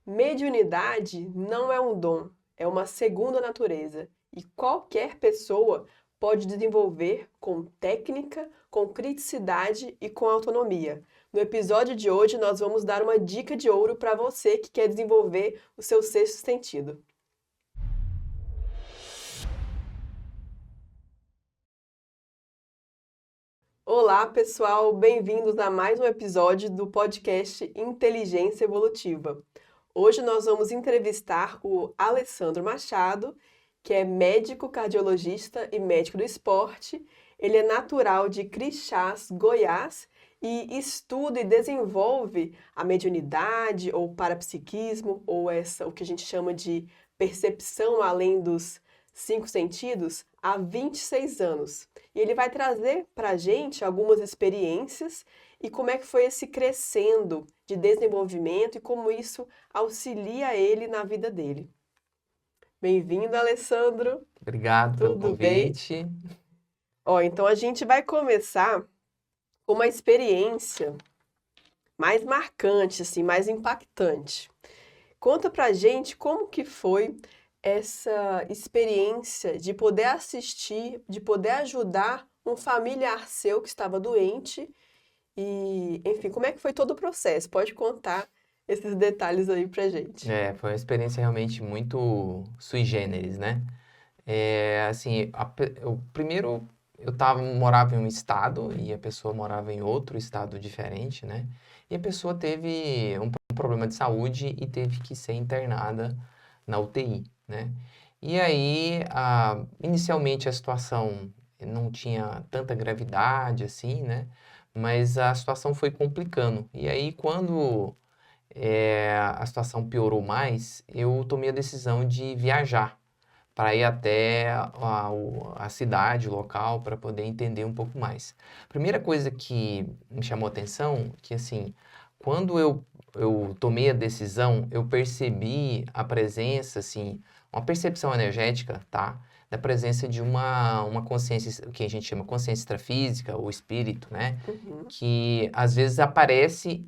Mediunidade não é um dom, é uma segunda natureza e qualquer pessoa pode desenvolver com técnica, com criticidade e com autonomia. No episódio de hoje, nós vamos dar uma dica de ouro para você que quer desenvolver o seu sexto sentido. Olá, pessoal, bem-vindos a mais um episódio do podcast Inteligência Evolutiva. Hoje nós vamos entrevistar o Alessandro Machado, que é médico cardiologista e médico do esporte. Ele é natural de Crixás, Goiás, e estuda e desenvolve a mediunidade ou parapsiquismo, ou o que a gente chama de percepção além dos cinco sentidos, há 26 anos. E ele vai trazer para a gente algumas experiências e como é que foi esse crescendo de desenvolvimento e como isso auxilia ele na vida dele. Bem-vindo, Alessandro. Obrigado pelo Tudo bem? convite. Então a gente vai começar com uma experiência mais marcante, assim, mais impactante. Conta pra gente como que foi essa experiência de poder assistir, de poder ajudar um familiar seu que estava doente e, enfim, como é que foi todo o processo? Pode contar esses detalhes aí pra gente. Foi uma experiência realmente muito sui generis, né? Assim, primeiro morava em um estado e a pessoa morava em outro estado diferente, né? E a pessoa teve um problema de saúde e teve que ser internada na UTI, né? E aí, inicialmente a situação não tinha tanta gravidade assim, né? Mas a situação foi complicando. E aí, quando a situação piorou mais, eu tomei a decisão de viajar para ir até a cidade, o local, para poder entender um pouco mais. Primeira coisa que me chamou a atenção, que assim, quando eu tomei a decisão, eu percebi a presença, assim, uma percepção energética, tá? Da presença de uma consciência, que a gente chama consciência extrafísica, ou espírito, né? Uhum. Que às vezes aparece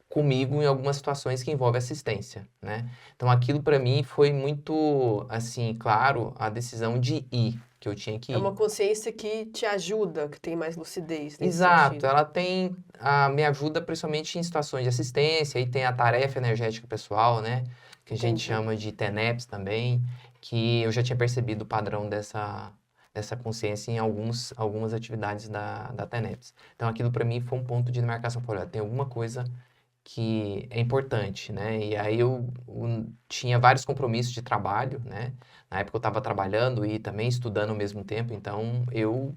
comigo em algumas situações que envolvem assistência, né? Então aquilo para mim foi muito, assim, claro, a decisão de ir, que eu tinha que É uma ir. consciência que te ajuda, que tem mais lucidez nesse Exato, sentido. ela me ajuda principalmente em situações de assistência, aí tem a tarefa energética pessoal, né? Que a gente Entendi. chama de TENEPS também, que eu já tinha percebido o padrão dessa consciência em algumas atividades da TENEPS. Então aquilo para mim foi um ponto de demarcação, falei, olha, tem alguma coisa que é importante, né? E aí eu tinha vários compromissos de trabalho, né? Na época eu estava trabalhando e também estudando ao mesmo tempo, então eu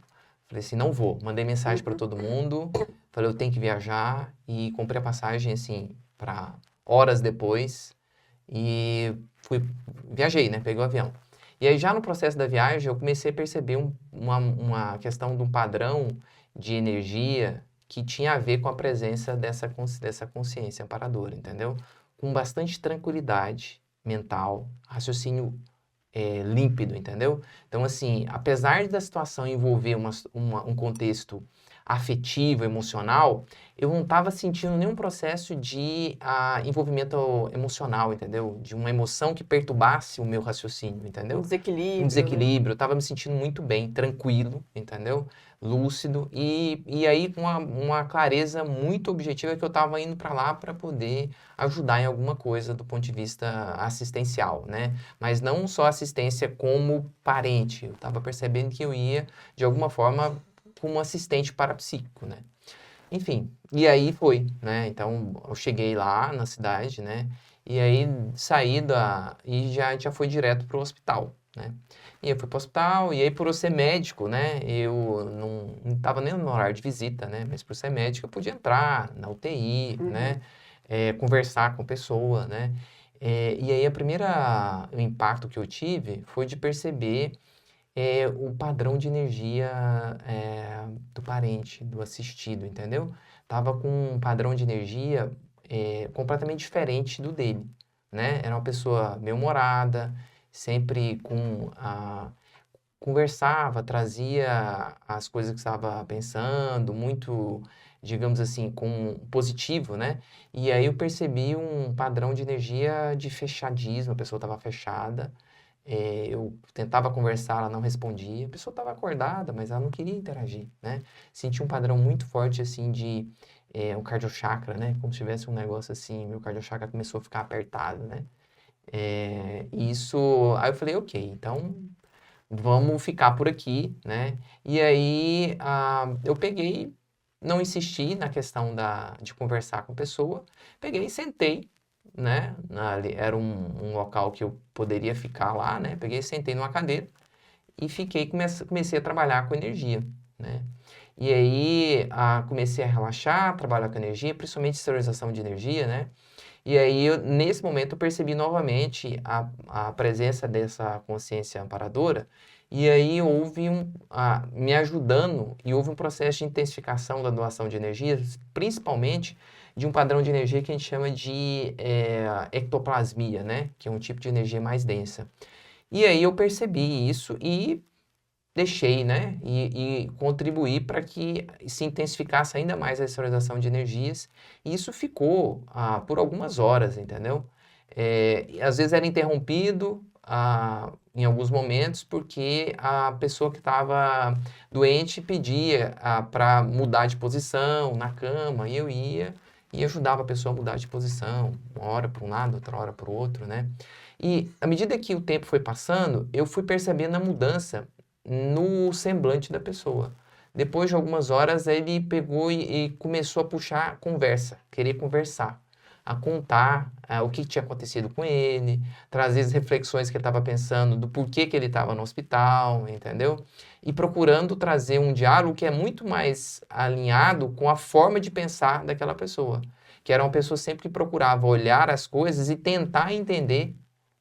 falei assim, não vou. Mandei mensagem para Uhum. todo mundo, falei, eu tenho que viajar e comprei a passagem, assim, para horas depois e viajei, né? Peguei o avião. E aí já no processo da viagem eu comecei a perceber uma questão de um padrão de energia que tinha a ver com a presença dessa consciência amparadora, entendeu? Com bastante tranquilidade mental, raciocínio límpido, entendeu? Então, assim, apesar da situação envolver um contexto afetivo, emocional, eu não estava sentindo nenhum processo de envolvimento emocional, entendeu? De uma emoção que perturbasse o meu raciocínio, Um entendeu? Um desequilíbrio, né? desequilíbrio, eu estava me sentindo muito bem, tranquilo, entendeu? Lúcido, e aí com uma clareza muito objetiva que eu estava indo para lá para poder ajudar em alguma coisa do ponto de vista assistencial, né? Mas não só assistência como parente. Eu estava percebendo que eu ia, de alguma forma, como assistente parapsíquico, né? Enfim, e aí foi, né? Então, eu cheguei lá na cidade, né? E aí saí e já foi direto para o hospital, né? E eu fui para o hospital, e aí por eu ser médico, né? Eu não estava nem no horário de visita, né? Mas por ser médico, eu podia entrar na UTI, Uhum. né? Conversar com a pessoa, né? E aí o impacto que eu tive foi de perceber o padrão de energia do parente, do assistido, entendeu? Tava com um padrão de energia completamente diferente do dele, né? Era uma pessoa bem-humorada, sempre conversava, trazia as coisas que estava pensando, muito digamos assim, com positivo, né? E aí eu percebi um padrão de energia de fechadismo, a pessoa estava fechada. Eu tentava conversar, ela não respondia. A pessoa estava acordada, mas ela não queria interagir, né? Senti um padrão muito forte, assim, de um cardiochakra, né? Como se tivesse um negócio assim, meu cardiochakra começou a ficar apertado, né? Aí eu falei, ok, então vamos ficar por aqui, né? E aí eu peguei, não insisti na questão de conversar com a pessoa, peguei e sentei, né? Era um local que eu poderia ficar lá, né? Peguei e sentei numa cadeira e comecei a trabalhar com energia, né? E aí comecei a relaxar, trabalhar com energia, principalmente esterilização de energia, né? E aí, nesse momento, eu percebi novamente a presença dessa consciência amparadora, e aí houve me ajudando, e houve um processo de intensificação da doação de energia, principalmente de um padrão de energia que a gente chama de ectoplasmia, né? Que é um tipo de energia mais densa. E aí eu percebi isso e deixei, né? E contribuí para que se intensificasse ainda mais a esterilização de energias. E isso ficou por algumas horas, entendeu? E às vezes era interrompido em alguns momentos porque a pessoa que estava doente pedia para mudar de posição na cama e eu ia e ajudava a pessoa a mudar de posição, uma hora para um lado, outra hora para o outro, né? E à medida que o tempo foi passando, eu fui percebendo a mudança no semblante da pessoa. Depois de algumas horas, ele pegou e começou a puxar conversa, querer conversar, a contar o que tinha acontecido com ele, trazer as reflexões que ele estava pensando do porquê que ele estava no hospital, entendeu? E procurando trazer um diálogo que é muito mais alinhado com a forma de pensar daquela pessoa, que era uma pessoa sempre que procurava olhar as coisas e tentar entender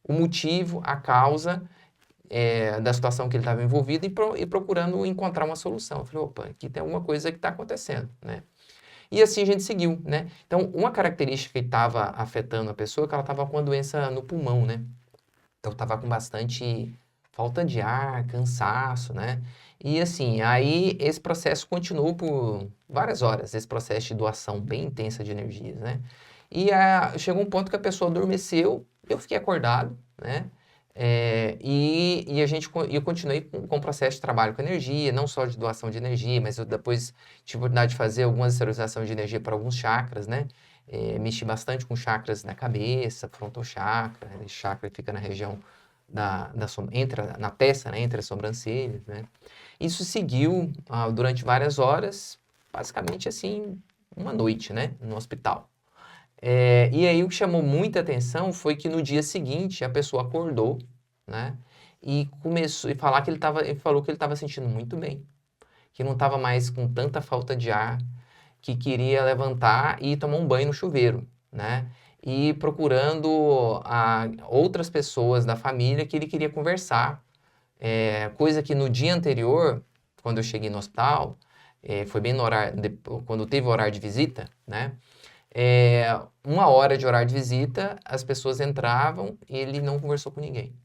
o motivo, a causa da situação que ele estava envolvido e procurando encontrar uma solução. Eu falei, opa, aqui tem alguma coisa que está acontecendo, né? E assim a gente seguiu, né? Então, uma característica que estava afetando a pessoa é que ela estava com uma doença no pulmão, né? Então, estava com bastante falta de ar, cansaço, né? E assim, aí esse processo continuou por várias horas, esse processo de doação bem intensa de energias, né? E chegou um ponto que a pessoa adormeceu, eu fiquei acordado, né? Eu continuei com o processo de trabalho com energia, não só de doação de energia, mas eu depois tive a oportunidade de fazer algumas esterilizações de energia para alguns chakras, né? Mexi bastante com chakras na cabeça, frontal chakra, esse chakra que fica na região na testa, né? Entre as sobrancelhas, né? Isso seguiu durante várias horas, basicamente assim, uma noite, né? No hospital. E aí o que chamou muita atenção foi que no dia seguinte a pessoa acordou, né? E começou a falar que ele falou que ele estava sentindo muito bem, que não estava mais com tanta falta de ar, que queria levantar e tomar um banho no chuveiro, né? E procurando outras pessoas da família que ele queria conversar, coisa que no dia anterior, quando eu cheguei no hospital, foi bem no horário, quando teve o horário de visita, né? Uma hora de horário de visita, as pessoas entravam e ele não conversou com ninguém,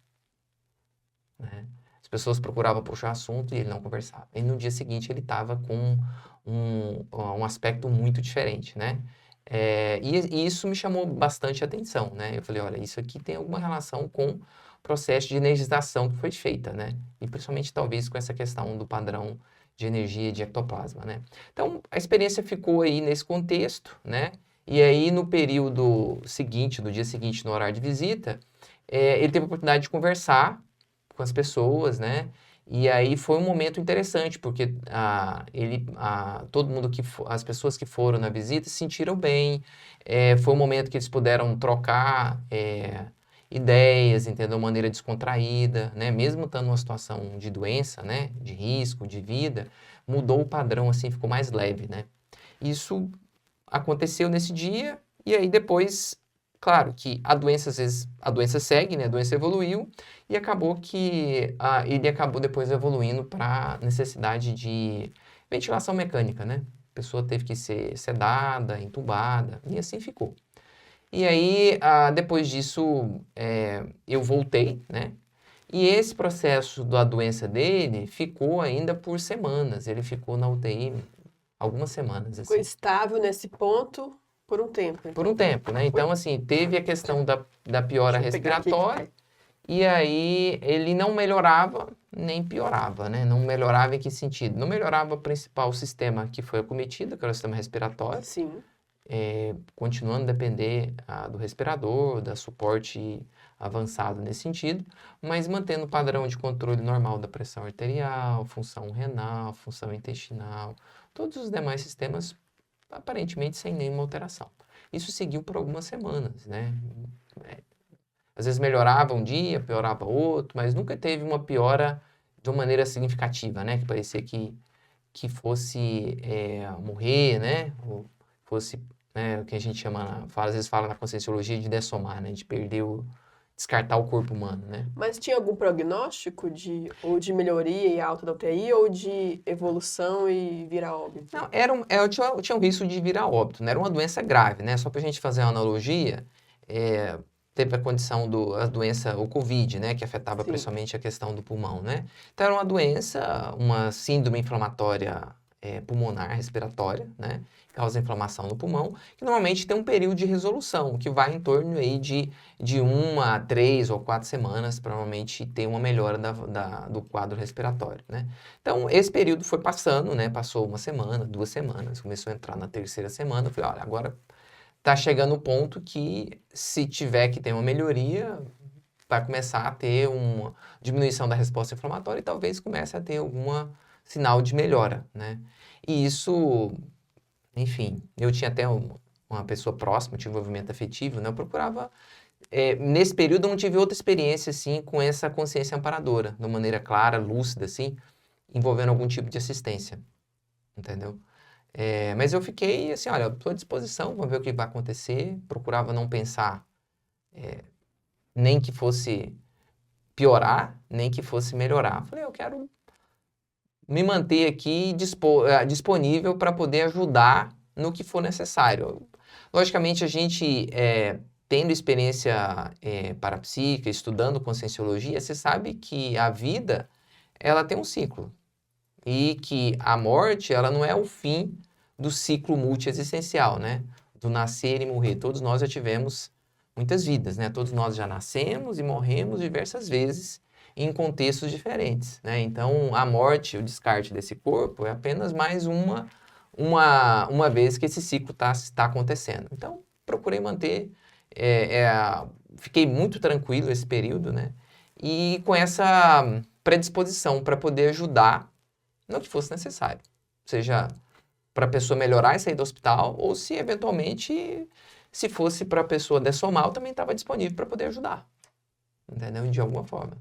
né? As pessoas procuravam puxar assunto e ele não conversava. E no dia seguinte ele estava com um aspecto muito diferente, né? E isso me chamou bastante atenção, né? Eu falei, olha, isso aqui tem alguma relação com o processo de energização que foi feita, né? E principalmente talvez com essa questão do padrão de energia de ectoplasma, né? Então, a experiência ficou aí nesse contexto, né? E aí, no período seguinte, no dia seguinte, no horário de visita, ele teve a oportunidade de conversar com as pessoas, né? E aí foi um momento interessante, porque todo mundo as pessoas que foram na visita se sentiram bem. Foi um momento que eles puderam trocar ideias, entendeu? De uma maneira descontraída, né? Mesmo estando numa situação de doença, né? De risco, de vida, mudou o padrão, assim, ficou mais leve, né? Isso aconteceu nesse dia, e aí depois, claro que a doença, às vezes, a doença segue, né? A doença evoluiu, e acabou que ele acabou depois evoluindo para necessidade de ventilação mecânica, né? A pessoa teve que ser sedada, entubada, e assim ficou. E aí, depois disso, eu voltei, né? E esse processo da doença dele ficou ainda por semanas. Ele ficou na UTI algumas semanas, Ficou assim. estável nesse ponto por um tempo. Por um tempo, né? Então, assim, teve a questão da piora Deixa eu pegar aqui. respiratória, e aí ele não melhorava nem piorava, né? Não melhorava em que sentido? Não melhorava o principal sistema que foi acometido, que era o sistema respiratório, Sim. continuando a depender do respirador, da suporte avançado nesse sentido, mas mantendo o padrão de controle normal da pressão arterial, função renal, função intestinal, todos os demais sistemas aparentemente sem nenhuma alteração. Isso seguiu por algumas semanas, né? Às vezes melhorava um dia, piorava outro, mas nunca teve uma piora de uma maneira significativa, né? Que parecia que fosse morrer, né? Ou fosse, né, o que a gente chama, às vezes fala na conscienciologia de dessomar, né? De perder descartar o corpo humano, né? Mas tinha algum prognóstico ou de melhoria e alta da UTI ou de evolução e vir a óbito? Não, eu tinha um risco de vir a óbito, não era uma doença grave, né? Só para a gente fazer uma analogia, teve a condição a doença, o Covid, né? Que afetava Sim. principalmente a questão do pulmão, né? Então era uma doença, uma síndrome inflamatória pulmonar, respiratória, né? Causa inflamação no pulmão, que normalmente tem um período de resolução, que vai em torno aí de 1 a 3 ou 4 semanas, para normalmente ter uma melhora do quadro respiratório, né? Então, esse período foi passando, né? Passou 1 semana, 2 semanas, começou a entrar na 3ª semana, eu falei, olha, agora tá chegando o ponto que, se tiver que ter uma melhoria, vai começar a ter uma diminuição da resposta inflamatória e talvez comece a ter algum sinal de melhora, né? E isso, enfim, eu tinha até uma pessoa próxima, tinha envolvimento afetivo, né? Eu procurava, nesse período eu não tive outra experiência, assim, com essa consciência amparadora, de uma maneira clara, lúcida, assim, envolvendo algum tipo de assistência, entendeu? Mas eu fiquei assim, olha, estou à disposição, vamos ver o que vai acontecer. Procurava não pensar nem que fosse piorar, nem que fosse melhorar. Falei, eu quero me manter aqui disponível para poder ajudar no que for necessário. Logicamente, a gente, tendo experiência parapsíquica, estudando conscienciologia, você sabe que a vida, ela tem um ciclo. E que a morte, ela não é o fim do ciclo multiexistencial, né? Do nascer e morrer. Todos nós já tivemos muitas vidas, né? Todos nós já nascemos e morremos diversas vezes em contextos diferentes, né? Então, a morte, o descarte desse corpo é apenas mais uma vez que esse ciclo está acontecendo. Então, procurei manter, fiquei muito tranquilo esse período, né? E com essa predisposição para poder ajudar no que fosse necessário. Seja para a pessoa melhorar e sair do hospital, ou se eventualmente, se fosse para a pessoa dessomar, eu também estava disponível para poder ajudar. Entendeu? De alguma forma.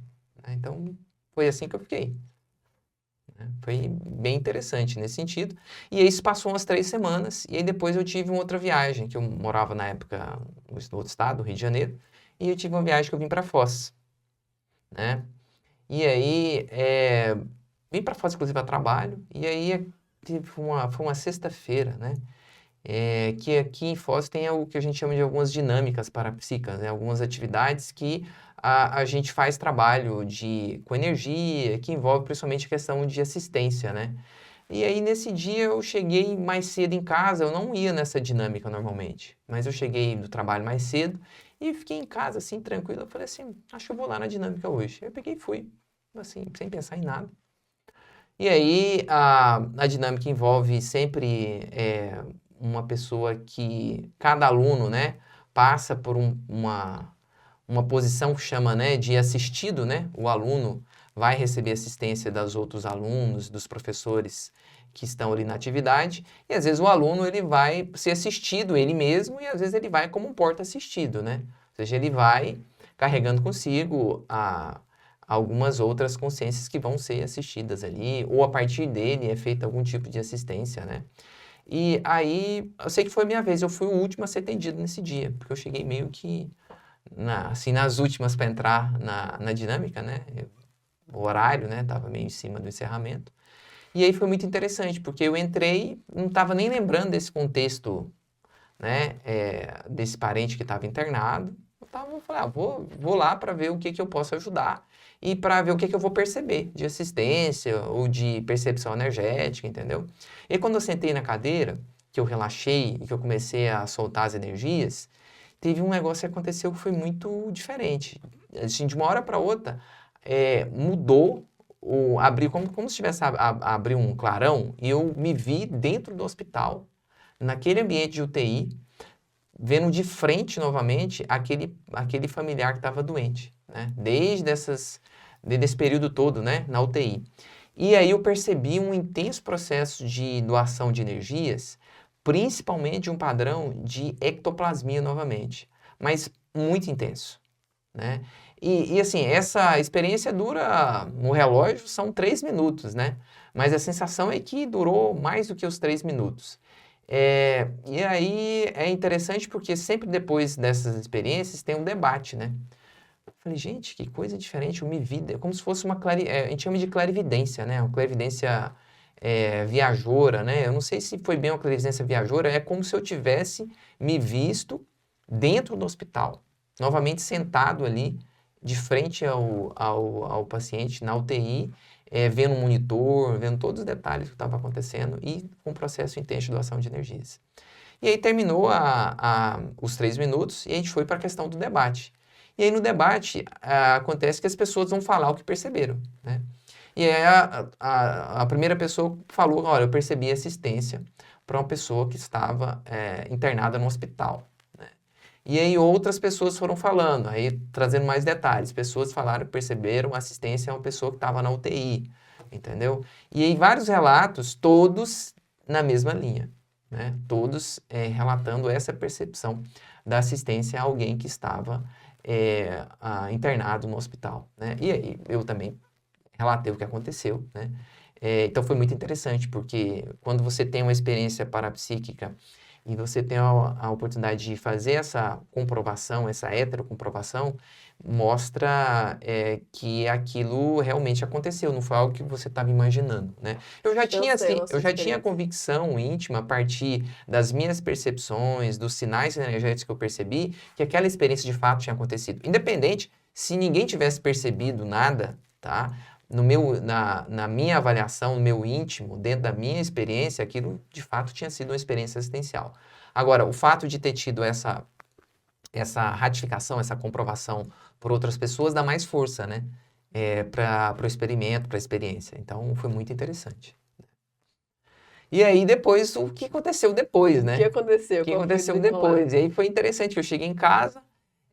Então, foi assim que eu fiquei. Foi bem interessante nesse sentido. E aí isso passou umas 3 semanas, e aí depois eu tive uma outra viagem, que eu morava na época no outro estado, no Rio de Janeiro, e eu tive uma viagem que eu vim para Foz, né? E aí, vim para Foz, inclusive, a trabalho, e aí foi uma sexta-feira, né? Que aqui em Foz tem o que a gente chama de algumas dinâmicas parapsíquicas, né? Algumas atividades que a gente faz trabalho com energia, que envolve principalmente a questão de assistência, né? E aí, nesse dia, eu cheguei mais cedo em casa, eu não ia nessa dinâmica normalmente, mas eu cheguei do trabalho mais cedo e fiquei em casa, assim, tranquilo. Eu falei assim, acho que eu vou lá na dinâmica hoje. Eu peguei e fui, assim, sem pensar em nada. E aí, a dinâmica envolve sempre uma pessoa que, cada aluno, né, passa por uma posição que chama, né, de assistido, né? O aluno vai receber assistência dos outros alunos, dos professores que estão ali na atividade, e às vezes o aluno ele vai ser assistido ele mesmo, e às vezes ele vai como um porta-assistido, né? Ou seja, ele vai carregando consigo algumas outras consciências que vão ser assistidas ali, ou a partir dele é feita algum tipo de assistência, né? E aí, eu sei que foi a minha vez, eu fui o último a ser atendido nesse dia, porque eu cheguei meio que assim, nas últimas para entrar na dinâmica, né? O horário, né? Tava meio em cima do encerramento. E aí foi muito interessante, porque eu entrei, não estava nem lembrando desse contexto, né? Desse parente que estava internado. Eu falei, vou lá para ver o que que eu posso ajudar e para ver o que que eu vou perceber de assistência ou de percepção energética, entendeu? E quando eu sentei na cadeira, que eu relaxei e que eu comecei a soltar as energias, teve um negócio que aconteceu que foi muito diferente. Assim, de uma hora para outra, mudou, abriu como se tivesse abrir um clarão e eu me vi dentro do hospital, naquele ambiente de UTI, vendo de frente novamente aquele familiar que estava doente, né? Desde esse período todo, né, na UTI. E aí eu percebi um intenso processo de doação de energias, principalmente um padrão de ectoplasmia novamente, mas muito intenso, né? E assim, essa experiência dura, no relógio, são 3 minutos, né? Mas a sensação é que durou mais do que os 3 minutos. E aí é interessante porque sempre depois dessas experiências tem um debate, né? Eu falei, gente, que coisa diferente, eu me vi, é como se fosse a gente chama de clarividência, né? Uma clarividência viajoura, né? Eu não sei se foi bem uma clarividência viajoura, é como se eu tivesse me visto dentro do hospital, novamente sentado ali, de frente ao paciente na UTI, vendo o monitor, vendo todos os detalhes do que estava acontecendo e com um processo intenso de doação de energias. E aí terminou os 3 minutos e a gente foi para a questão do debate. E aí no debate acontece que as pessoas vão falar o que perceberam, né? E aí a primeira pessoa falou, olha, eu percebi assistência para uma pessoa que estava internada no hospital. E aí outras pessoas foram falando, aí trazendo mais detalhes. Pessoas falaram que perceberam assistência a uma pessoa que estava na UTI, entendeu? E aí vários relatos, todos na mesma linha, né? Todos relatando essa percepção da assistência a alguém que estava internado no hospital, né? E aí eu também relatei o que aconteceu, né? Então foi muito interessante, porque quando você tem uma experiência parapsíquica e você tem a oportunidade de fazer essa comprovação, essa heterocomprovação, mostra que aquilo realmente aconteceu, não foi algo que você estava imaginando, né? Eu já tinha, assim, Chancela a eu sua já tinha experiência. convicção íntima a partir das minhas percepções, dos sinais energéticos que eu percebi, que aquela experiência de fato tinha acontecido. Independente se ninguém tivesse percebido nada, tá? Na minha avaliação, no meu íntimo, dentro da minha experiência, aquilo de fato tinha sido uma experiência existencial. Agora, o fato de ter tido essa ratificação, essa comprovação por outras pessoas dá mais força, né? Para o experimento, para a experiência. Então, foi muito interessante. E aí, depois, o que aconteceu depois, O que né? O aconteceu? que Qual foi o aconteceu desenrolar? depois? E aí foi interessante, eu cheguei em casa,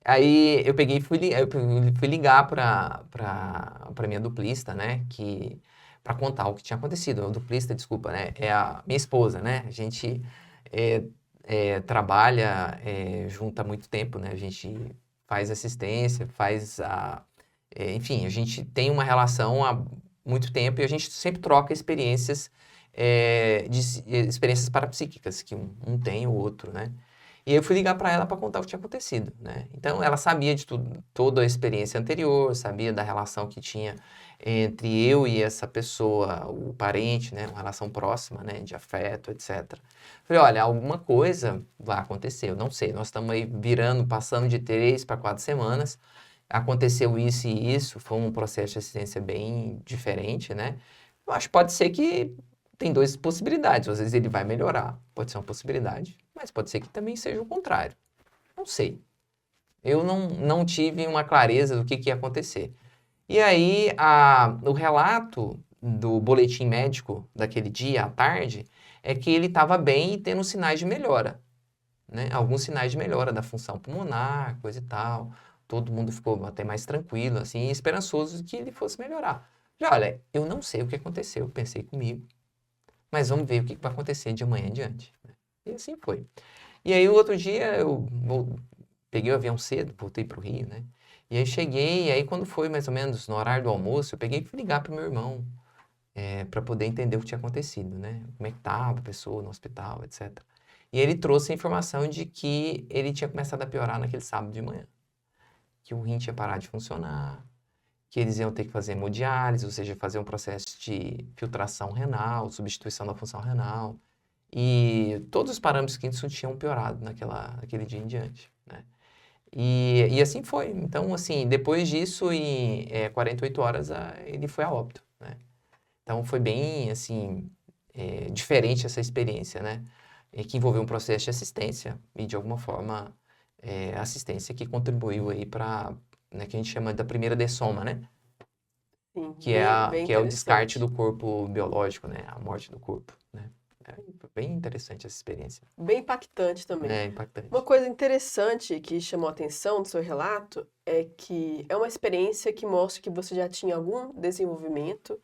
aí eu peguei e fui ligar para minha duplista, né? Para contar o que tinha acontecido. A duplista, desculpa, né? É a minha esposa, né? A gente é, trabalha junto há muito tempo, né? A gente faz assistência, enfim, a gente tem uma relação há muito tempo e a gente sempre troca experiências, experiências parapsíquicas, que um tem o outro, né? E aí eu fui ligar para ela para contar o que tinha acontecido, né? Então ela sabia de tudo, toda a experiência anterior, sabia da relação que tinha entre eu e essa pessoa, o parente, né? Uma relação próxima, né? De afeto, etc. Falei, olha, alguma coisa vai acontecer, eu não sei. Nós estamos aí passando de 3 para 4 semanas. Aconteceu isso e isso, foi um processo de assistência bem diferente, né? Eu acho que pode ser que tem duas possibilidades. Às vezes ele vai melhorar, pode ser uma possibilidade, mas pode ser que também seja o contrário. Não sei. Eu não tive uma clareza do que ia acontecer. E aí, o relato do boletim médico daquele dia à tarde é que ele estava bem e tendo sinais de melhora, né? Alguns sinais de melhora da função pulmonar, coisa e tal. Todo mundo ficou até mais tranquilo, assim, esperançoso de que ele fosse melhorar. Falei, olha, eu não sei o que aconteceu, pensei comigo, mas vamos ver o que vai acontecer de amanhã em diante, né? E assim foi. E aí, o outro dia, peguei o avião cedo, voltei para o Rio, né? E aí cheguei, e aí quando foi mais ou menos no horário do almoço, eu peguei e fui ligar para o meu irmão, para poder entender o que tinha acontecido, né? Como é que estava a pessoa no hospital, etc. E ele trouxe a informação de que ele tinha começado a piorar naquele sábado de manhã. Que o rim tinha parado de funcionar, que eles iam ter que fazer hemodiálise, ou seja, fazer um processo de filtração renal, substituição da função renal. E todos os parâmetros clínicos tinham piorado naquele dia em diante, né? E assim foi. Então, assim, depois disso, em 48 horas, ele foi a óbito, né? Então, foi bem, assim, diferente essa experiência, né? Que envolveu um processo de assistência e, de alguma forma, assistência que contribuiu aí para, né, que a gente chama da primeira dessoma, né? Sim, Que é, bem que é o descarte interessante. do corpo biológico, né? A morte do corpo, né? Foi bem interessante essa experiência. Bem impactante também. É Uma impactante. coisa interessante que chamou a atenção do seu relato é que é uma experiência que mostra que você já tinha algum desenvolvimento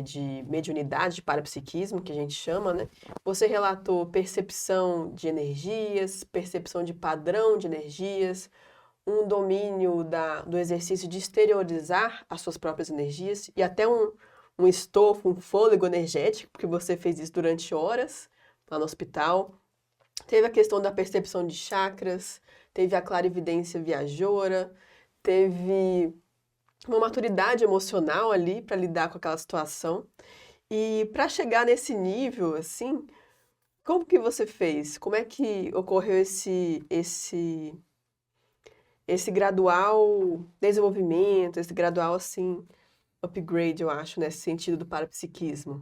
de mediunidade, de parapsiquismo, que a gente chama, né? Você relatou percepção de energias, percepção de padrão de energias, um domínio do exercício de exteriorizar as suas próprias energias e até um estofo, um fôlego energético, porque você fez isso durante horas lá no hospital. Teve a questão da percepção de chakras, teve a clarividência viajoura, teve uma maturidade emocional ali para lidar com aquela situação. E para chegar nesse nível, assim, como que você fez? Como é que ocorreu esse gradual desenvolvimento, esse gradual, assim, upgrade, eu acho, nesse sentido do parapsiquismo?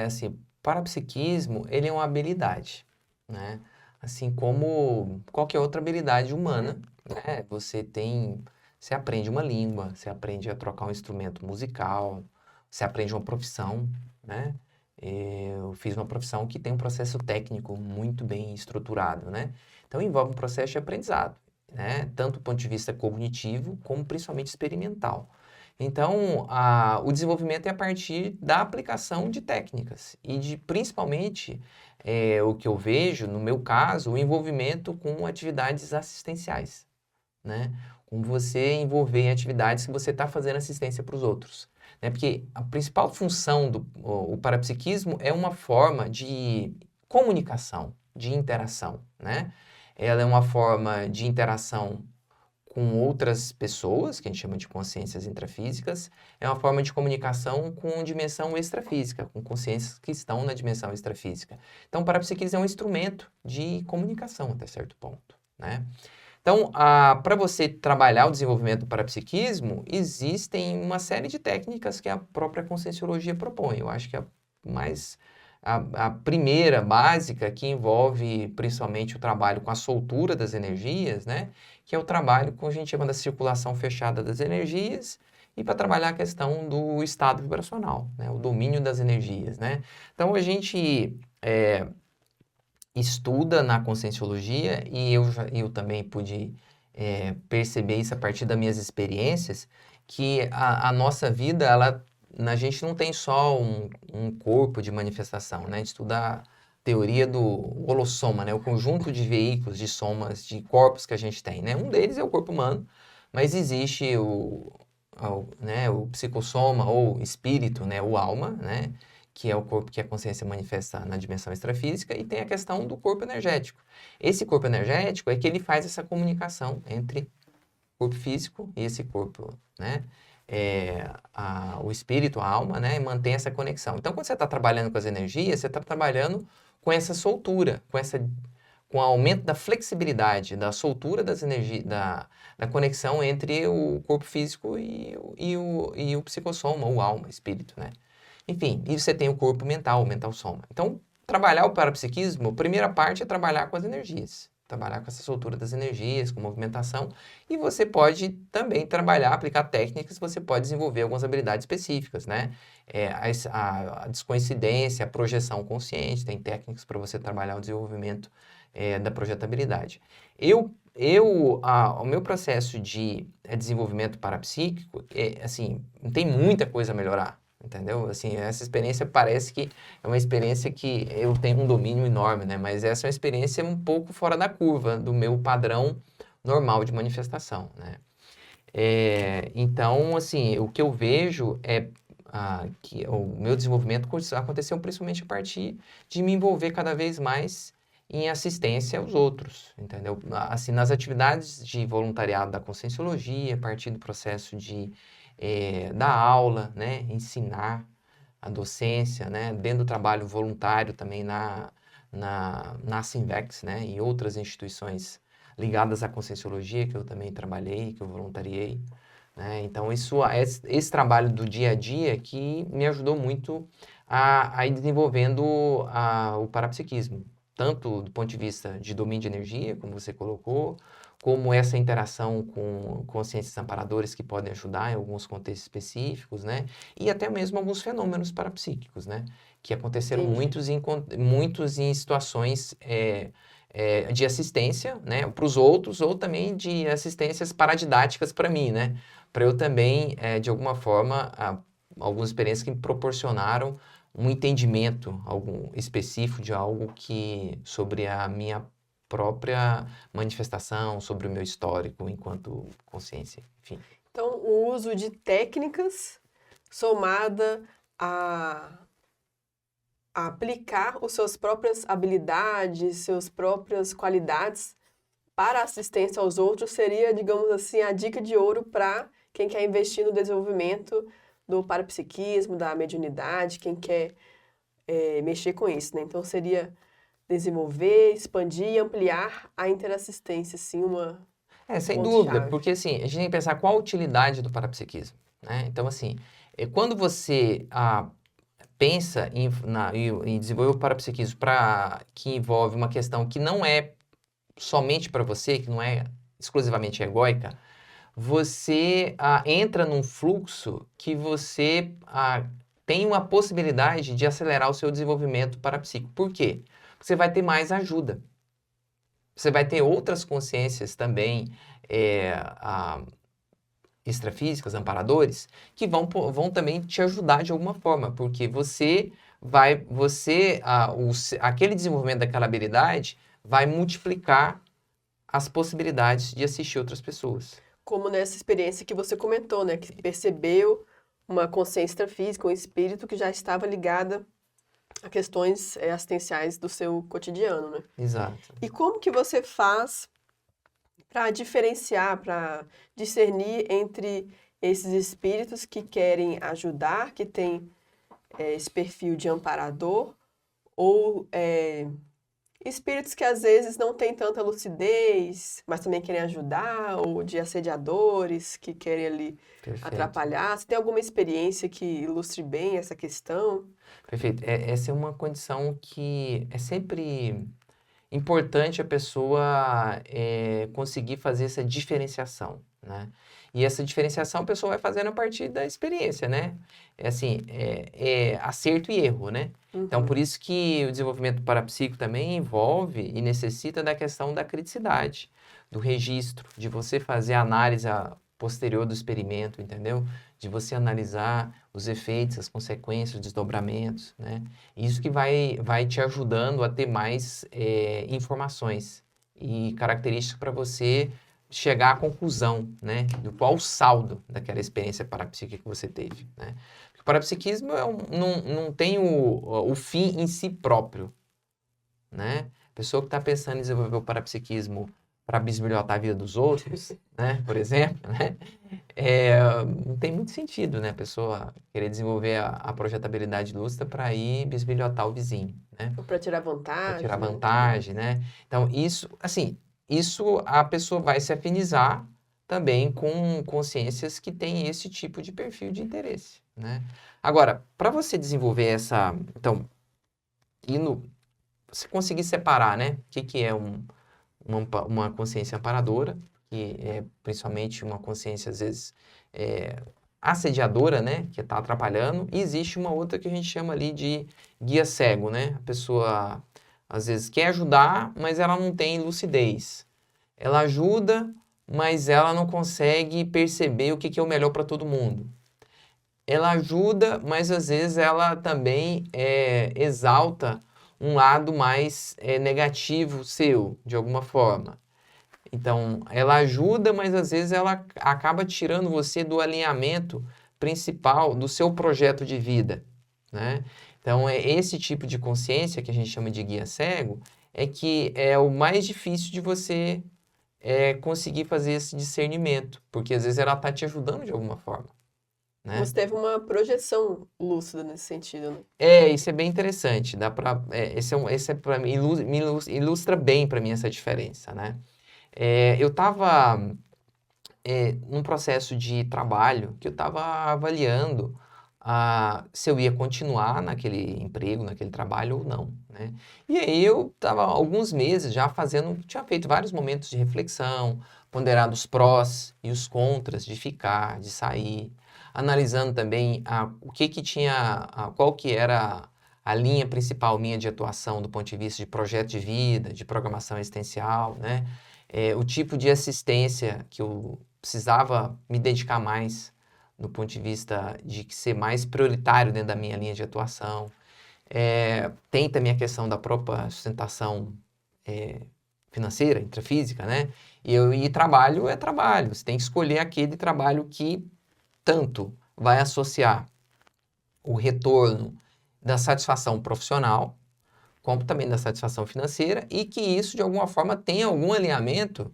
Assim, parapsiquismo, ele é uma habilidade, né? Assim como qualquer outra habilidade humana, né? Você aprende uma língua, você aprende a trocar um instrumento musical, você aprende uma profissão, né? Eu fiz uma profissão que tem um processo técnico muito bem estruturado, né? Então envolve um processo de aprendizado, né? Tanto do ponto de vista cognitivo, como principalmente experimental. Então, o desenvolvimento é a partir da aplicação de técnicas e de, principalmente, o que eu vejo, no meu caso, o envolvimento com atividades assistenciais, né? Com você envolver em atividades que você está fazendo assistência para os outros, né? Porque a principal função o parapsiquismo é uma forma de comunicação, de interação, né? Ela é uma forma de interação com outras pessoas, que a gente chama de consciências intrafísicas, é uma forma de comunicação com dimensão extrafísica, com consciências que estão na dimensão extrafísica. Então, o parapsiquismo é um instrumento de comunicação até certo ponto, né? Então, para você trabalhar o desenvolvimento do parapsiquismo, existem uma série de técnicas que a própria Conscienciologia propõe. Eu acho que mais a primeira básica, que envolve principalmente o trabalho com a soltura das energias, né? Que é o trabalho que a gente chama da circulação fechada das energias, e para trabalhar a questão do estado vibracional, né? O domínio das energias, né? Então, a gente estuda na Conscienciologia, e eu também pude perceber isso a partir das minhas experiências, que a nossa vida, a gente não tem só um corpo de manifestação, né? A gente estuda a teoria do holossoma, né? O conjunto de veículos, de somas, de corpos que a gente tem, né? Um deles é o corpo humano, mas existe né, o psicossoma ou espírito, né? O alma, né? Que é o corpo que a consciência manifesta na dimensão extrafísica, e tem a questão do corpo energético. Esse corpo energético é que ele faz essa comunicação entre o corpo físico e esse corpo, né? O espírito, a alma, né? Mantém essa conexão. Então, quando você está trabalhando com as energias, você está trabalhando com essa soltura, com o aumento da flexibilidade, da soltura das energias, da conexão entre o corpo físico e o psicossoma, ou alma, espírito, né? Enfim, e você tem o corpo mental, o mental soma. Então, trabalhar o parapsiquismo, a primeira parte é trabalhar com as energias. Trabalhar com essa soltura das energias, com movimentação. E você pode também trabalhar, aplicar técnicas, você pode desenvolver algumas habilidades específicas, né? A descoincidência, a projeção consciente, tem técnicas para você trabalhar o desenvolvimento da projetabilidade. O meu processo de desenvolvimento parapsíquico, assim, tem muita coisa a melhorar. Entendeu? Assim, essa experiência parece que é uma experiência que eu tenho um domínio enorme, né? Mas essa é uma experiência um pouco fora da curva do meu padrão normal de manifestação, né? Então, assim, o que eu vejo é que o meu desenvolvimento aconteceu principalmente a partir de me envolver cada vez mais em assistência aos outros, entendeu? Assim, nas atividades de voluntariado da Conscienciologia, a partir do processo de dar aula, né? Ensinar a docência, né? Dentro do trabalho voluntário também na Simvex, né? E outras instituições ligadas à conscienciologia, que eu também trabalhei, que eu voluntariei, né? Então, esse trabalho do dia a dia que me ajudou muito a ir desenvolvendo o parapsiquismo, tanto do ponto de vista de domínio de energia, como você colocou, como essa interação com consciências amparadoras que podem ajudar em alguns contextos específicos, né? E até mesmo alguns fenômenos parapsíquicos, né? Que aconteceram muitos em situações de assistência, né? Para os outros, ou também de assistências paradidáticas para mim, né? Para eu também, de alguma forma, algumas experiências que me proporcionaram um entendimento algum específico de algo sobre a minha própria manifestação, sobre o meu histórico enquanto consciência, enfim. Então, o uso de técnicas somada a aplicar as suas próprias habilidades, suas próprias qualidades para assistência aos outros seria, digamos assim, a dica de ouro para quem quer investir no desenvolvimento do parapsiquismo, da mediunidade, quem quer mexer com isso, né? Então, seria desenvolver, expandir e ampliar a interassistência, assim, Sem dúvida, ponto-chave. porque assim, a gente tem que pensar qual a utilidade do parapsiquismo, né? Então, assim, quando você pensa em desenvolver o parapsiquismo que envolve uma questão que não é somente para você, que não é exclusivamente egóica, você entra num fluxo que você tem uma possibilidade de acelerar o seu desenvolvimento parapsíquico. Por quê? Porque você vai ter mais ajuda. Você vai ter outras consciências também extrafísicas, amparadores, que vão também te ajudar de alguma forma, porque aquele desenvolvimento daquela habilidade vai multiplicar as possibilidades de assistir outras pessoas. Como nessa experiência que você comentou, né? Que percebeu uma consciência extrafísica, um espírito que já estava ligada a questões assistenciais do seu cotidiano, né? Exato. E como que você faz para diferenciar, para discernir entre esses espíritos que querem ajudar, que têm esse perfil de amparador, ou espíritos que às vezes não têm tanta lucidez, mas também querem ajudar, ou de assediadores que querem ali atrapalhar? Você tem alguma experiência que ilustre bem essa questão? Perfeito. Essa é uma condição que é sempre importante a pessoa conseguir fazer essa diferenciação, né? E essa diferenciação a pessoa vai fazendo a partir da experiência, né? Acerto e erro, né? Então, por isso que o desenvolvimento parapsíquico também envolve e necessita da questão da criticidade, do registro, de você fazer a análise posterior do experimento, entendeu? De você analisar os efeitos, as consequências, os desdobramentos, né? Isso que vai te ajudando a ter mais informações e características para você chegar à conclusão, né? Do qual o saldo daquela experiência parapsíquica que você teve, né? Porque o parapsiquismo não tem o fim em si próprio, né? A pessoa que está pensando em desenvolver o parapsiquismo para bisbilhotar a vida dos outros, né? Por exemplo, né? Não tem muito sentido, né? A pessoa querer desenvolver a projetabilidade lúcida para ir bisbilhotar o vizinho, né? Ou para tirar vantagem. Para tirar vantagem, né? Então, isso a pessoa vai se afinizar também com consciências que têm esse tipo de perfil de interesse, né? Agora, para você desenvolver então, você conseguir separar, né? O que é uma consciência amparadora, que é principalmente uma consciência, às vezes, assediadora, né? Que está atrapalhando. E existe uma outra que a gente chama ali de guia cego, né? A pessoa, às vezes, quer ajudar, mas ela não tem lucidez. Ela ajuda, mas ela não consegue perceber o que é o melhor para todo mundo. Ela ajuda, mas, às vezes, ela também exalta um lado mais negativo seu, de alguma forma. Então, ela ajuda, mas às vezes ela acaba tirando você do alinhamento principal do seu projeto de vida, né? Então, esse tipo de consciência que a gente chama de guia cego que é o mais difícil de você conseguir fazer esse discernimento, porque às vezes ela está te ajudando de alguma forma, né? Você teve uma projeção lúcida nesse sentido, né? Isso é bem interessante. Dá para, esse para mim ilustra bem para mim essa diferença, né? Eu estava num processo de trabalho que eu estava avaliando se eu ia continuar naquele emprego, naquele trabalho ou não, né? E aí eu estava alguns meses já tinha feito vários momentos de reflexão, ponderado os prós e os contras de ficar, de sair, analisando também o que tinha, qual que era a linha principal minha de atuação do ponto de vista de projeto de vida, de programação existencial, né? O tipo de assistência que eu precisava me dedicar mais do ponto de vista de ser mais prioritário dentro da minha linha de atuação. Tem também a questão da própria sustentação financeira, intrafísica, né? E trabalho é trabalho. Você tem que escolher aquele trabalho que tanto vai associar o retorno da satisfação profissional, como também da satisfação financeira, e que isso, de alguma forma, tenha algum alinhamento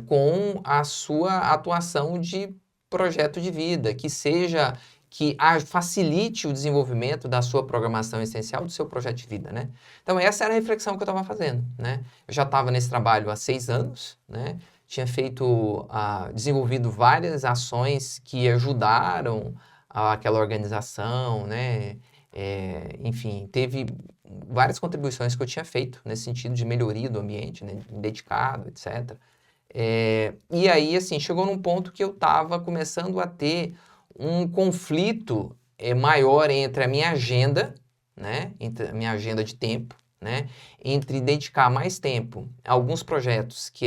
com a sua atuação de projeto de vida, que facilite o desenvolvimento da sua programação essencial, do seu projeto de vida, né? Então, essa era a reflexão que eu estava fazendo, né? Eu já estava nesse trabalho há 6 anos, né? Tinha desenvolvido várias ações que ajudaram aquela organização, né? Enfim, teve várias contribuições que eu tinha feito nesse sentido de melhoria do ambiente, né? Dedicado, etc. E aí, assim, chegou num ponto que eu estava começando a ter um conflito maior entre a minha agenda, né? Entre a minha agenda de tempo, né? Entre dedicar mais tempo a alguns projetos que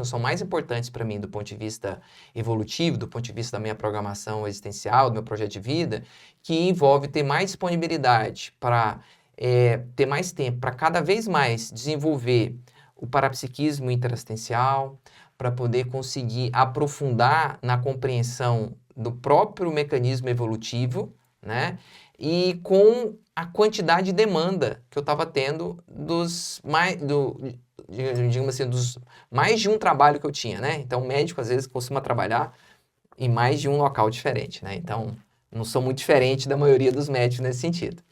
são mais importantes para mim do ponto de vista evolutivo, do ponto de vista da minha programação existencial, do meu projeto de vida, que envolve ter mais disponibilidade para ter mais tempo para cada vez mais desenvolver o parapsiquismo interassistencial, para poder conseguir aprofundar na compreensão do próprio mecanismo evolutivo, né? E com a quantidade de demanda que eu estava tendo dos mais de um trabalho que eu tinha, né? Então, o médico, às vezes, costuma trabalhar em mais de um local diferente, né? Então, não sou muito diferente da maioria dos médicos nesse sentido.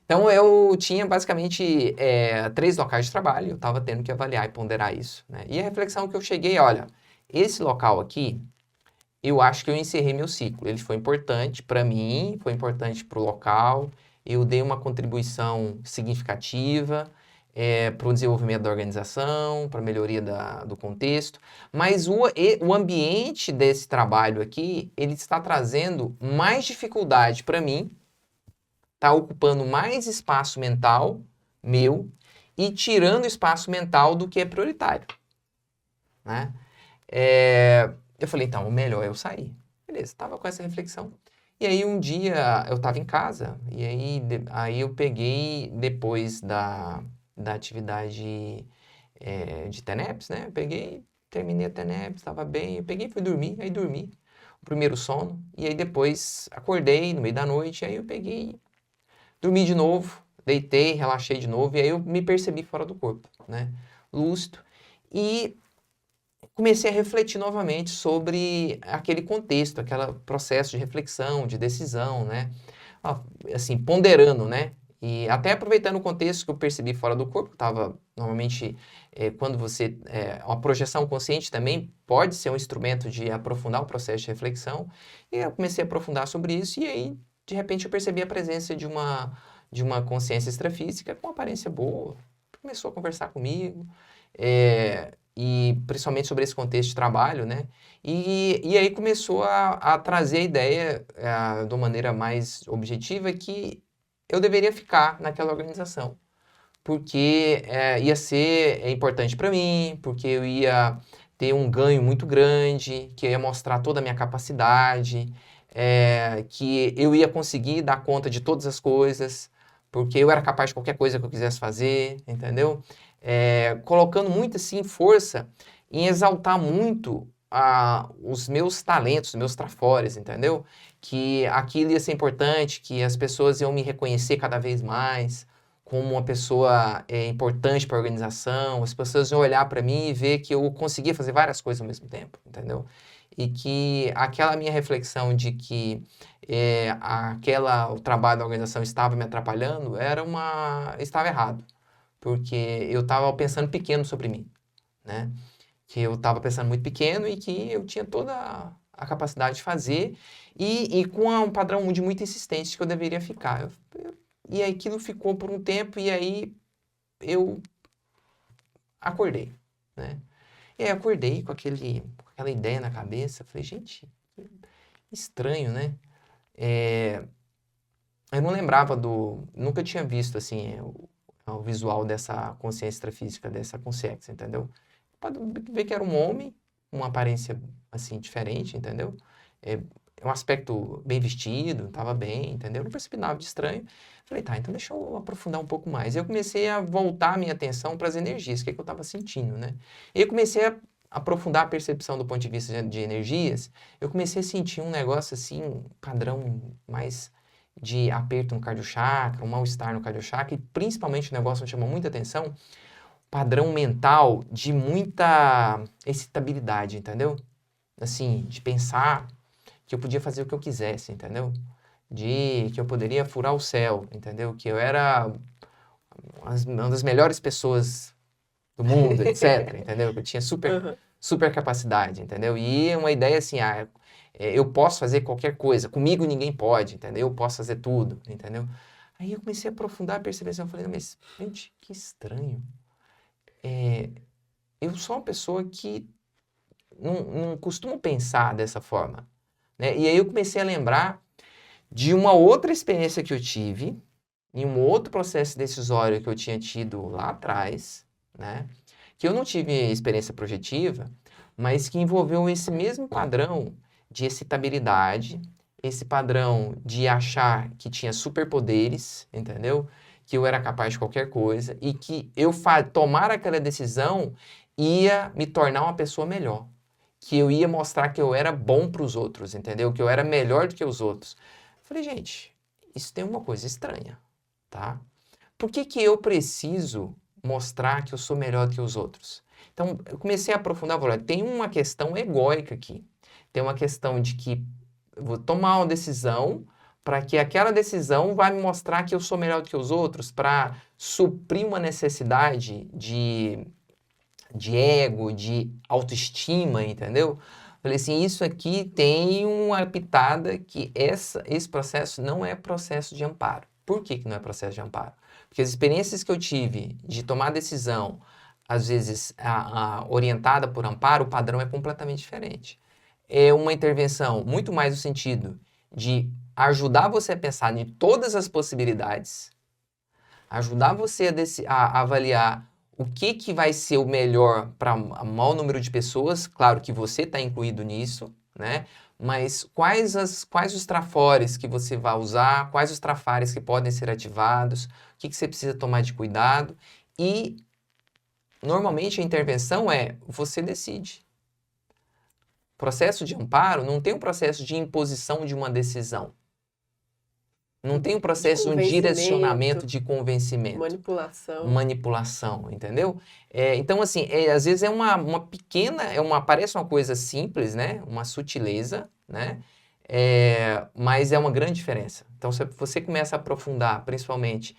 Então, eu tinha basicamente 3 locais de trabalho, eu estava tendo que avaliar e ponderar isso, né? E a reflexão que eu cheguei, olha, esse local aqui, eu acho que eu encerrei meu ciclo. Ele foi importante para mim, foi importante para o local, eu dei uma contribuição significativa para o desenvolvimento da organização, para a melhoria do contexto, mas o ambiente desse trabalho aqui, ele está trazendo mais dificuldade para mim, está ocupando mais espaço mental meu e tirando espaço mental do que é prioritário, né? Eu falei, então, o melhor é eu sair. Beleza, estava com essa reflexão. E aí um dia eu estava em casa, e aí eu peguei, depois da atividade de TENEPS, né? Eu peguei, terminei a TENEPS, estava bem, eu peguei e fui dormir, aí dormi, o primeiro sono, e aí depois acordei no meio da noite, aí eu peguei, dormi de novo, deitei, relaxei de novo, e aí eu me percebi fora do corpo, né? Lúcido. E comecei a refletir novamente sobre aquele contexto, aquele processo de reflexão, de decisão, né? Assim, ponderando, né? E até aproveitando o contexto que eu percebi fora do corpo, normalmente, quando uma projeção consciente também pode ser um instrumento de aprofundar o processo de reflexão, e eu comecei a aprofundar sobre isso, e aí, de repente, eu percebi a presença de uma consciência extrafísica com aparência boa, começou a conversar comigo, e principalmente sobre esse contexto de trabalho, né? E aí começou a trazer a ideia de uma maneira mais objetiva que eu deveria ficar naquela organização, porque ia ser importante para mim, porque eu ia ter um ganho muito grande, que eu ia mostrar toda a minha capacidade, que eu ia conseguir dar conta de todas as coisas, porque eu era capaz de qualquer coisa que eu quisesse fazer, entendeu? Colocando muito assim força em exaltar muito os meus talentos, os meus trafores, entendeu? Que aquilo ia ser importante, que as pessoas iam me reconhecer cada vez mais como uma pessoa importante para a organização, as pessoas iam olhar para mim e ver que eu conseguia fazer várias coisas ao mesmo tempo, entendeu? E que aquela minha reflexão de que o trabalho da organização estava me atrapalhando estava errado, porque eu estava pensando pequeno sobre mim, né? que eu estava pensando muito pequeno e que eu tinha toda a capacidade de fazer e com um padrão de muita insistência que eu deveria ficar. E aí aquilo ficou por um tempo e aí eu acordei, né? E aí acordei com aquela ideia na cabeça, falei, gente, estranho, né? Eu não lembrava nunca tinha visto, assim, o visual dessa consciência extrafísica, dessa consciência, entendeu? Pode ver que era um homem, uma aparência, assim, diferente, entendeu? É um aspecto bem vestido, estava bem, entendeu? Não percebi nada de estranho. Falei, tá, então deixa eu aprofundar um pouco mais. E eu comecei a voltar a minha atenção para as energias, o que eu estava sentindo, né? E eu comecei a aprofundar a percepção do ponto de vista de energias, eu comecei a sentir um negócio, assim, um padrão mais de aperto no cardiochakra, um mal-estar no cardiochakra, e principalmente o negócio que me chamou muita atenção, padrão mental de muita excitabilidade, entendeu? Assim, de pensar que eu podia fazer o que eu quisesse, entendeu? De que eu poderia furar o céu, entendeu? Que eu era uma das melhores pessoas do mundo, etc, entendeu? Que eu tinha super capacidade, entendeu? E uma ideia assim, eu posso fazer qualquer coisa, comigo ninguém pode, entendeu? Eu posso fazer tudo, entendeu? Aí eu comecei a aprofundar a percepção, eu falei, mas, gente, que estranho. Eu sou uma pessoa que não costumo pensar dessa forma, né? E aí eu comecei a lembrar de uma outra experiência que eu tive, em um outro processo decisório que eu tinha tido lá atrás, né? Que eu não tive experiência projetiva, mas que envolveu esse mesmo padrão de excitabilidade, esse padrão de achar que tinha superpoderes, entendeu? Que eu era capaz de qualquer coisa e que eu tomar aquela decisão ia me tornar uma pessoa melhor. Que eu ia mostrar que eu era bom para os outros, entendeu? Que eu era melhor do que os outros. Falei, gente, isso tem uma coisa estranha, tá? Por que que eu preciso mostrar que eu sou melhor do que os outros? Então, eu comecei a aprofundar, falei, tem uma questão egóica aqui. Tem uma questão de que eu vou tomar uma decisão para que aquela decisão vai me mostrar que eu sou melhor do que os outros, para suprir uma necessidade de ego, de autoestima, entendeu? Falei assim, isso aqui tem uma pitada que esse processo não é processo de amparo. Por que que não é processo de amparo? Porque as experiências que eu tive de tomar decisão, às vezes orientada por amparo, o padrão é completamente diferente. É uma intervenção muito mais no sentido de ajudar você a pensar em todas as possibilidades, ajudar você a avaliar o que vai ser o melhor para o maior número de pessoas, claro que você está incluído nisso, né? Mas quais os trafores que você vai usar, quais os trafares que podem ser ativados, o que você precisa tomar de cuidado e normalmente a intervenção é você decide. Processo de amparo não tem um processo de imposição de uma decisão. Não tem um processo de um direcionamento de convencimento. Manipulação, entendeu? Então, assim, às vezes é uma pequena, parece uma coisa simples, né? Uma sutileza, né? Mas é uma grande diferença. Então, se você começa a aprofundar, principalmente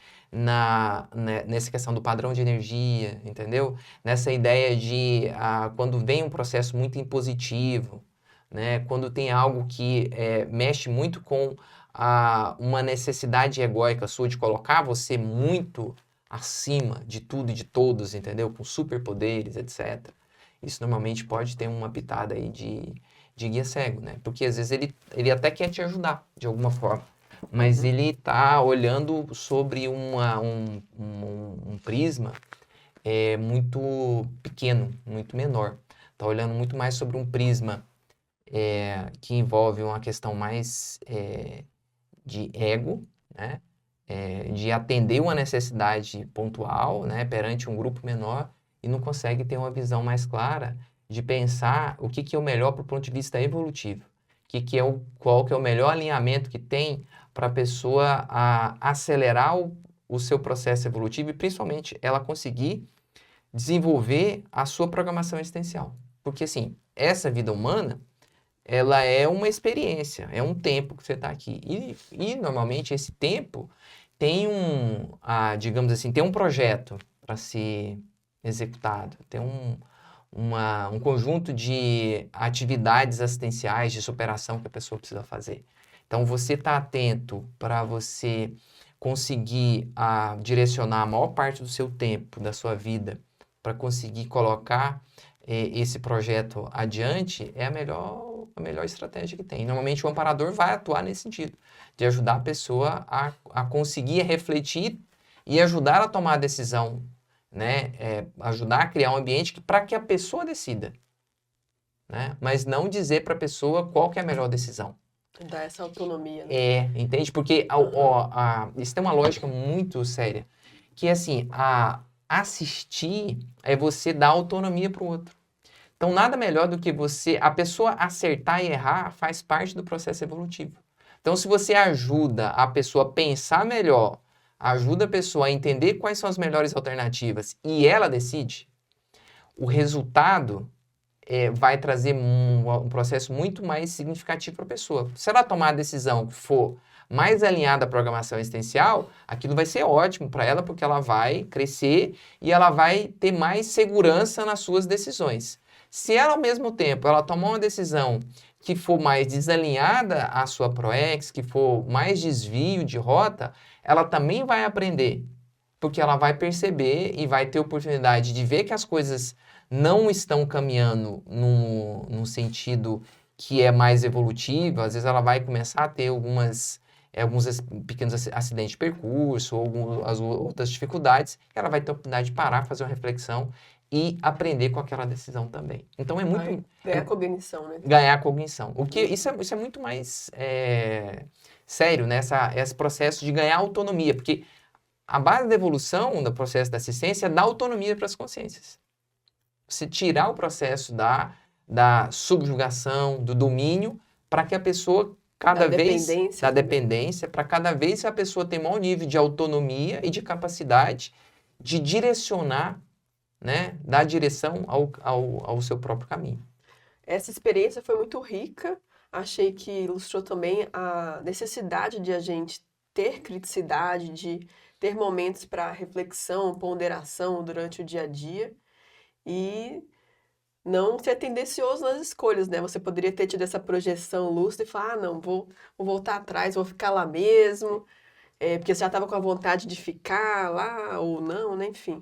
nessa questão do padrão de energia, entendeu? Nessa ideia de quando vem um processo muito impositivo, né? Quando tem algo que mexe muito com uma necessidade egóica sua de colocar você muito acima de tudo e de todos, entendeu? Com superpoderes, etc. Isso normalmente pode ter uma pitada aí de guia cego, né? Porque às vezes ele até quer te ajudar de alguma forma, mas ele tá olhando sobre um prisma muito pequeno, muito menor. Tá olhando muito mais sobre um prisma que envolve uma questão mais de ego, né? De atender uma necessidade pontual, né? Perante um grupo menor e não consegue ter uma visão mais clara de pensar o que é o melhor para o ponto de vista evolutivo, qual que é o melhor alinhamento que tem para a pessoa acelerar o seu processo evolutivo e principalmente ela conseguir desenvolver a sua programação existencial. Porque assim, essa vida humana ela é uma experiência, é um tempo que você está aqui. E normalmente esse tempo tem digamos assim, tem um projeto para ser executado, tem um conjunto de atividades assistenciais de superação que a pessoa precisa fazer. Então, você está atento para você conseguir direcionar a maior parte do seu tempo, da sua vida, para conseguir colocar esse projeto adiante, é a melhor estratégia que tem. Normalmente, o amparador vai atuar nesse sentido, de ajudar a pessoa a conseguir refletir e ajudar a tomar a decisão, né? Ajudar a criar um ambiente para que a pessoa decida, né? Mas não dizer para a pessoa qual que é a melhor decisão. Dar essa autonomia, né? Entende? Porque isso tem uma lógica muito séria, que é assim, assistir é você dar autonomia para o outro. Então, nada melhor do que a pessoa acertar e errar faz parte do processo evolutivo. Então, se você ajuda a pessoa a pensar melhor, ajuda a pessoa a entender quais são as melhores alternativas e ela decide, o resultado vai trazer um processo muito mais significativo para a pessoa. Se ela tomar a decisão que for mais alinhada à programação existencial, aquilo vai ser ótimo para ela, porque ela vai crescer e ela vai ter mais segurança nas suas decisões. Se ela, ao mesmo tempo, ela tomar uma decisão que for mais desalinhada à sua ProEx, que for mais desvio de rota, ela também vai aprender, porque ela vai perceber e vai ter oportunidade de ver que as coisas não estão caminhando num sentido que é mais evolutivo. Às vezes ela vai começar a ter alguns pequenos acidentes de percurso, ou as outras dificuldades, e ela vai ter a oportunidade de parar, fazer uma reflexão e aprender com aquela decisão também. Então é muito... Ganhar cognição, né? Ganhar cognição. Isso é muito mais sério, né? Esse processo de ganhar autonomia, porque a base da evolução, do processo da assistência, é dar autonomia para as consciências. Você tirar o processo da subjugação, do domínio, para que a pessoa da dependência, para cada vez a pessoa ter maior nível de autonomia e de capacidade de direcionar, né, dar direção ao seu próprio caminho. Essa experiência foi muito rica, achei que ilustrou também a necessidade de a gente ter criticidade, de ter momentos para reflexão, ponderação durante o dia a dia e não ser tendencioso nas escolhas, né? Você poderia ter tido essa projeção lúcida e falar, não, vou voltar atrás, vou ficar lá mesmo, porque você já estava com a vontade de ficar lá ou não, né? Enfim,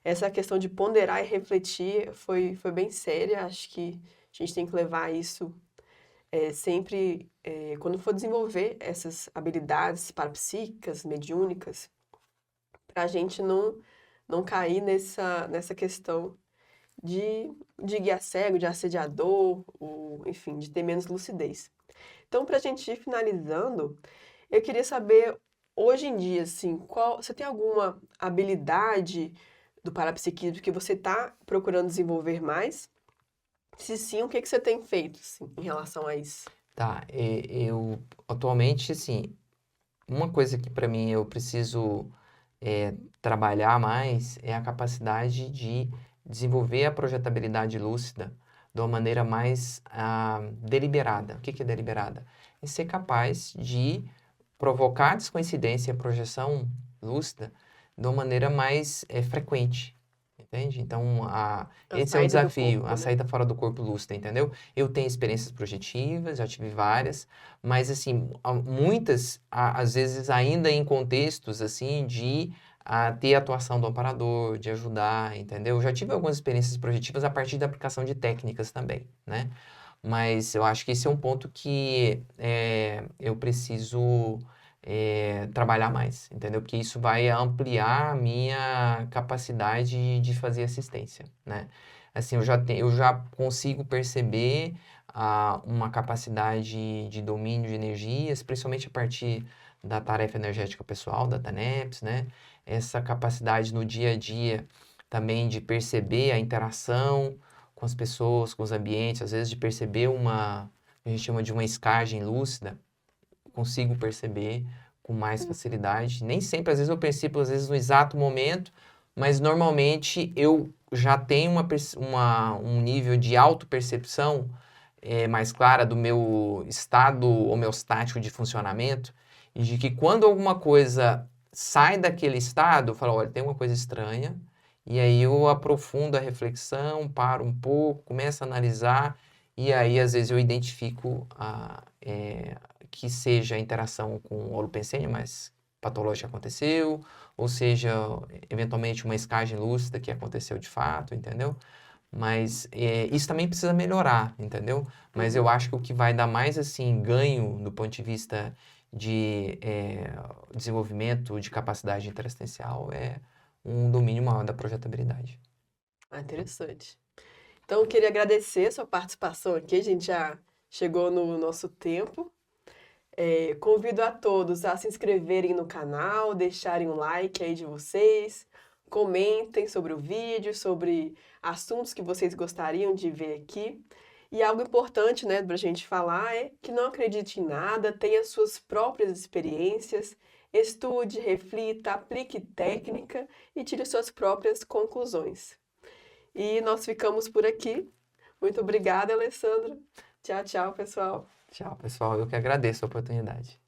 essa questão de ponderar e refletir foi bem séria, acho que a gente tem que levar isso sempre, quando for desenvolver essas habilidades parapsíquicas, mediúnicas, para a gente não cair nessa questão de guia cego, de assediador, enfim, de ter menos lucidez. Então, para a gente ir finalizando, eu queria saber, hoje em dia, assim, você tem alguma habilidade do parapsiquismo que você está procurando desenvolver mais? Se sim, o que você tem feito, assim, em relação a isso? Tá, eu atualmente, assim, uma coisa que para mim eu preciso trabalhar mais é a capacidade de desenvolver a projetabilidade lúcida de uma maneira mais deliberada. O que é deliberada? É ser capaz de provocar descoincidência e projeção lúcida de uma maneira mais frequente. Entende? Então, esse é o desafio, corpo, a né? saída fora do corpo lúcida, entendeu? Eu tenho experiências projetivas, já tive várias, mas, assim, muitas, às vezes, ainda em contextos, assim, de ter atuação do amparador, de ajudar, entendeu? Eu já tive algumas experiências projetivas a partir da aplicação de técnicas também, né? Mas eu acho que esse é um ponto que eu preciso trabalhar mais, entendeu? Porque isso vai ampliar a minha capacidade de fazer assistência, né? Assim, eu já consigo perceber uma capacidade de domínio de energias, principalmente a partir da tarefa energética pessoal, da TANEPS, né? Essa capacidade no dia a dia também de perceber a interação com as pessoas, com os ambientes, às vezes de perceber a gente chama de uma escagem lúcida, consigo perceber com mais facilidade. Nem sempre, às vezes eu percebo, às vezes no exato momento, mas normalmente eu já tenho um nível de autopercepção mais clara do meu estado homeostático de funcionamento e de que quando alguma coisa sai daquele estado, eu falo, olha, tem uma coisa estranha E aí eu aprofundo a reflexão, paro um pouco, começo a analisar, e aí às vezes eu identifico que seja a interação com o holopensene, mas patológica aconteceu, ou seja, eventualmente uma escagem lúcida que aconteceu de fato, entendeu? Mas isso também precisa melhorar, entendeu? Mas eu acho que o que vai dar mais, assim, ganho do ponto de vista de desenvolvimento de capacidade interassistencial é um domínio maior da projetabilidade. Ah, interessante. Então, eu queria agradecer a sua participação aqui. A gente já chegou no nosso tempo. Convido a todos a se inscreverem no canal, deixarem um like aí de vocês, comentem sobre o vídeo, sobre assuntos que vocês gostariam de ver aqui. E algo importante, né, para a gente falar é que não acredite em nada, tenha suas próprias experiências, estude, reflita, aplique técnica e tire suas próprias conclusões. E nós ficamos por aqui. Muito obrigada, Alessandra. Tchau, tchau, pessoal. Tchau, pessoal. Eu que agradeço a oportunidade.